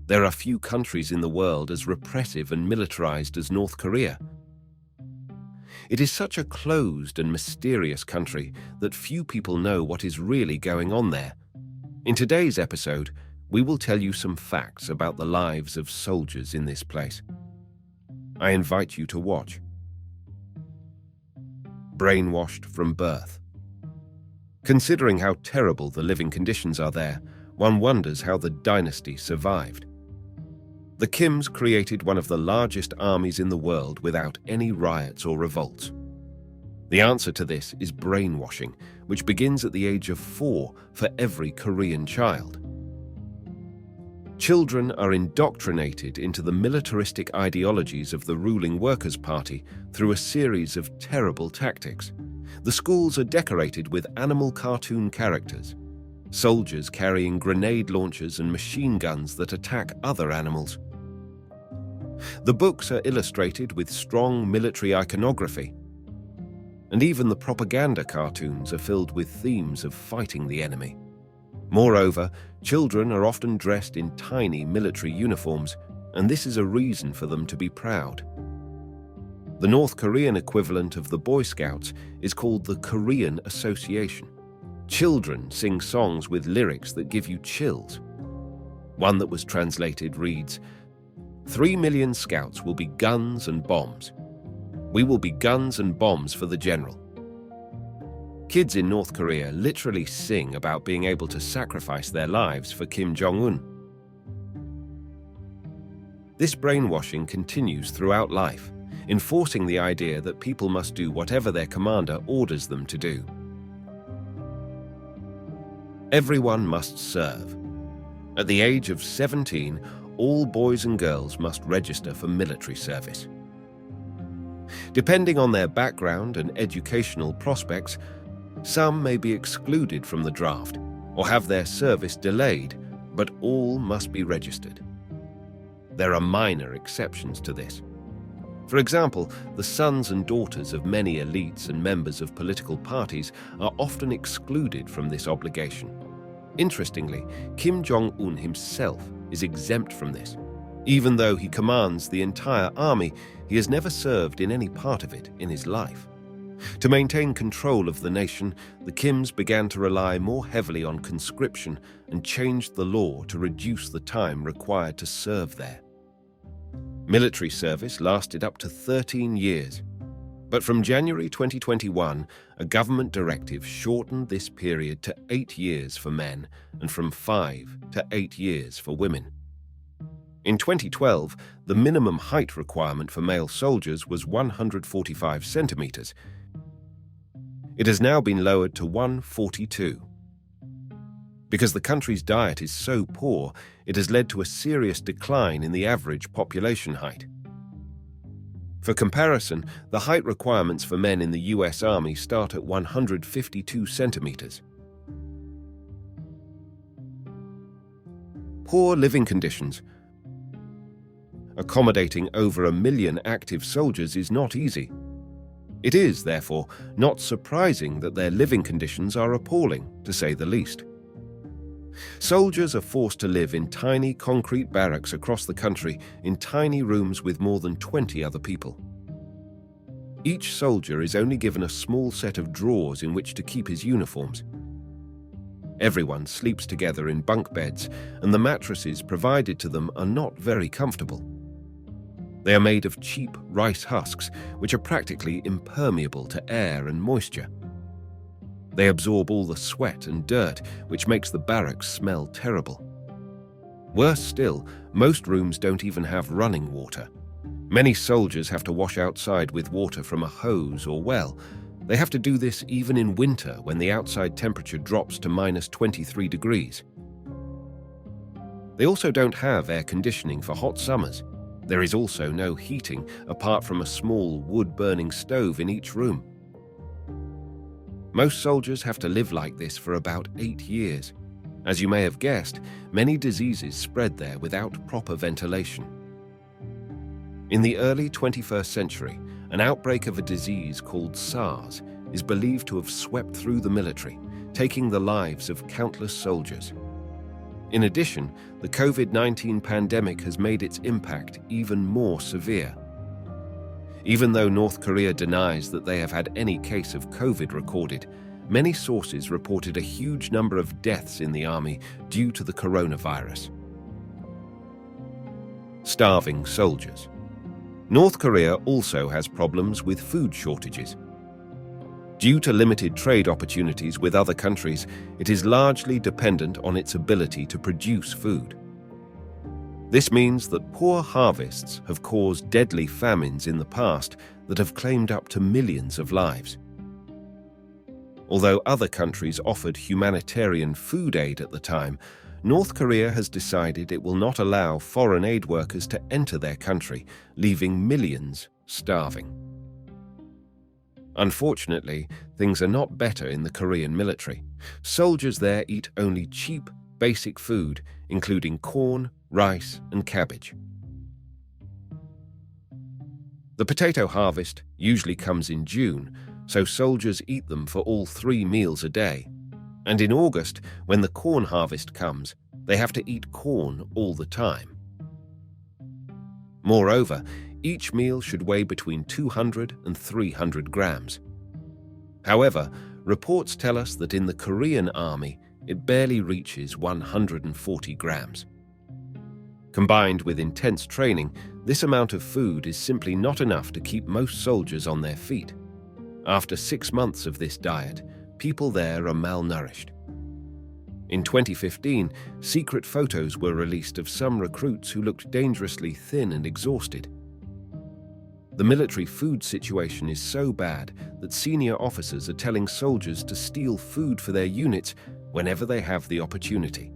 There are few countries in the world as repressive and militarized as North Korea. It is such a closed and mysterious country that few people know what is really going on there. In today's episode, we will tell you some facts about the lives of soldiers in this place. I invite you to watch. Brainwashed from birth. Considering how terrible the living conditions are there, one wonders how the dynasty survived. The Kims created one of the largest armies in the world without any riots or revolts. The answer to this is brainwashing, which begins at the age of 4 for every Korean child. Children are indoctrinated into the militaristic ideologies of the ruling Workers' Party through a series of terrible tactics. The schools are decorated with animal cartoon characters, soldiers carrying grenade launchers and machine guns that attack other animals. The books are illustrated with strong military iconography, and even the propaganda cartoons are filled with themes of fighting the enemy. Moreover, children are often dressed in tiny military uniforms, and this is a reason for them to be proud. The North Korean equivalent of the Boy Scouts is called the Korean Association. Children sing songs with lyrics that give you chills. One that was translated reads, "3 million scouts will be guns and bombs. We will be guns and bombs for the general." Kids in North Korea literally sing about being able to sacrifice their lives for Kim Jong-un. This brainwashing continues throughout life, enforcing the idea that people must do whatever their commander orders them to do. Everyone must serve. At the age of 17, all boys and girls must register for military service. Depending on their background and educational prospects, some may be excluded from the draft or have their service delayed, but all must be registered. There are minor exceptions to this. For example, the sons and daughters of many elites and members of political parties are often excluded from this obligation. Interestingly, Kim Jong-un himself is exempt from this. Even though he commands the entire army, he has never served in any part of it in his life. To maintain control of the nation, the Kims began to rely more heavily on conscription and changed the law to reduce the time required to serve there. Military service lasted up to 13 years, but from January 2021, a government directive shortened this period to 8 years for men and from 5 to 8 years for women. In 2012, the minimum height requirement for male soldiers was 145 centimeters. It has now been lowered to 142. Because the country's diet is so poor, it has led to a serious decline in the average population height. For comparison, the height requirements for men in the US Army start at 152 centimeters. Poor living conditions. Accommodating over 1 million active soldiers is not easy. It is, therefore, not surprising that their living conditions are appalling, to say the least. Soldiers are forced to live in tiny concrete barracks across the country in tiny rooms with more than 20 other people. Each soldier is only given a small set of drawers in which to keep his uniforms. Everyone sleeps together in bunk beds, and the mattresses provided to them are not very comfortable. They are made of cheap rice husks, which are practically impermeable to air and moisture. They absorb all the sweat and dirt, which makes the barracks smell terrible. Worse still, most rooms don't even have running water. Many soldiers have to wash outside with water from a hose or well. They have to do this even in winter when the outside temperature drops to -23 degrees. They also don't have air conditioning for hot summers. There is also no heating apart from a small wood-burning stove in each room. Most soldiers have to live like this for about 8 years. As you may have guessed, many diseases spread there without proper ventilation. In the early 21st century, an outbreak of a disease called SARS is believed to have swept through the military, taking the lives of countless soldiers. In addition, the COVID-19 pandemic has made its impact even more severe. Even though North Korea denies that they have had any case of COVID recorded, many sources reported a huge number of deaths in the army due to the coronavirus. Starving soldiers. North Korea also has problems with food shortages. Due to limited trade opportunities with other countries, it is largely dependent on its ability to produce food. This means that poor harvests have caused deadly famines in the past that have claimed up to millions of lives. Although other countries offered humanitarian food aid at the time, North Korea has decided it will not allow foreign aid workers to enter their country, leaving millions starving. Unfortunately, things are not better in the Korean military. Soldiers there eat only cheap, basic food, including corn, rice, and cabbage. The potato harvest usually comes in June, so soldiers eat them for all 3 meals a day. And in August, when the corn harvest comes, they have to eat corn all the time. Moreover, each meal should weigh between 200 and 300 grams. However, reports tell us that in the Korean army, it barely reaches 140 grams. Combined with intense training, this amount of food is simply not enough to keep most soldiers on their feet. After 6 months of this diet, people there are malnourished. In 2015, secret photos were released of some recruits who looked dangerously thin and exhausted. The military food situation is so bad that senior officers are telling soldiers to steal food for their units whenever they have the opportunity.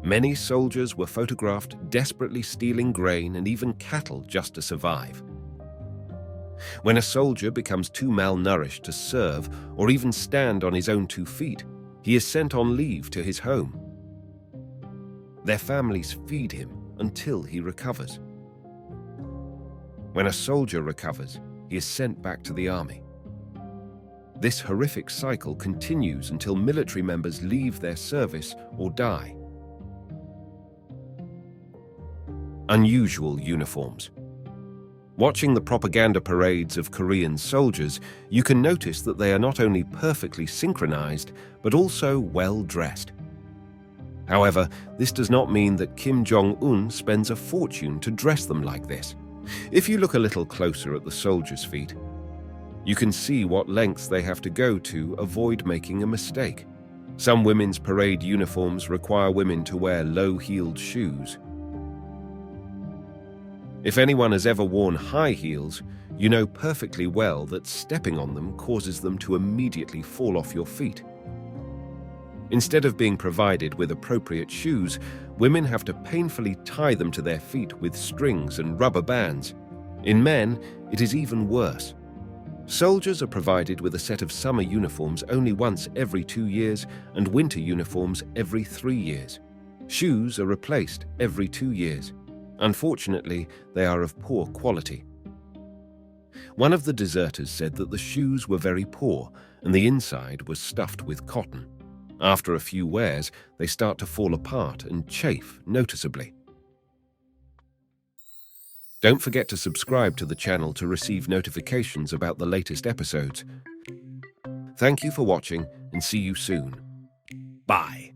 Many soldiers were photographed desperately stealing grain and even cattle just to survive. When a soldier becomes too malnourished to serve or even stand on his own 2 feet, he is sent on leave to his home. Their families feed him until he recovers. When a soldier recovers, he is sent back to the army. This horrific cycle continues until military members leave their service or die. Unusual uniforms. Watching the propaganda parades of Korean soldiers, you can notice that they are not only perfectly synchronized, but also well-dressed. However, this does not mean that Kim Jong-un spends a fortune to dress them like this. If you look a little closer at the soldiers' feet, you can see what lengths they have to go to avoid making a mistake. Some women's parade uniforms require women to wear low-heeled shoes. If anyone has ever worn high heels, you know perfectly well that stepping on them causes them to immediately fall off your feet. Instead of being provided with appropriate shoes, women have to painfully tie them to their feet with strings and rubber bands. In men, it is even worse. Soldiers are provided with a set of summer uniforms only once every 2 years and winter uniforms every 3 years. Shoes are replaced every 2 years. Unfortunately, they are of poor quality. One of the deserters said that the shoes were very poor and the inside was stuffed with cotton. After a few wears, they start to fall apart and chafe noticeably. Don't forget to subscribe to the channel to receive notifications about the latest episodes. Thank you for watching and see you soon. Bye.